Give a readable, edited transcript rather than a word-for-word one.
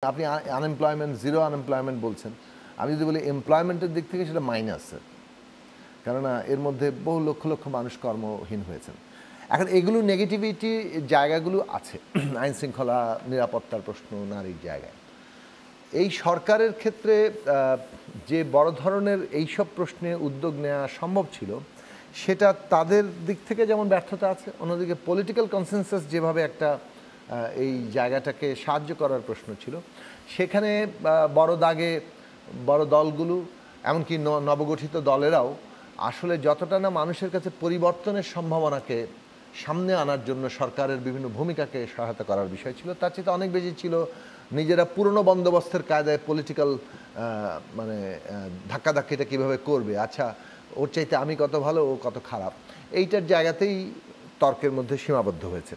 আপনি unemployment, zero unemployment বলছেন। আমি যদি বলি এমপ্লয়মেন্টের দিক থেকে সেটা মাইনাসে। কেননা এর মধ্যে বহু লক্ষ লক্ষ মানুষ কর্মহীন হয়েছেন। এখন এগুলো নেগেটিভিটি জায়গাগুলো আছে। আইন শৃঙ্খলা, নিরাপত্তার প্রশ্ন, নারীর জায়গায়। এই সরকারের ক্ষেত্রে যে বড় ধরনের এইসব প্রশ্নে উদ্যোগ নেওয়া সম্ভব ছিল, সেটা তাদের দিক থেকে যেমন ব্যর্থতা আছে, অন্যদিকে পলিটিক্যাল কনসেনসাস যেভাবে একটা এই জায়গাটাকে সাহায্য করার প্রশ্ন ছিল, সেখানে বড় দাগে বড় দলগুলো, এমনকি নবগঠিত দলেরাও আসলে যতটা না মানুষের কাছে পরিবর্তনের সম্ভাবনাকে সামনে আনার জন্য সরকারের বিভিন্ন ভূমিকাকে সহায়তা করার বিষয় ছিল, তার চেয়ে অনেক বেশি ছিল নিজেরা পুরনো বন্দোবস্তের কায়দায় পলিটিক্যাল মানে ধাক্কাধাক্কিটা কীভাবে করবে, আচ্ছা ওর চাইতে আমি কত ভালো, ও কত খারাপ, এইটার জায়গাতেই তর্কের মধ্যে সীমাবদ্ধ হয়েছে।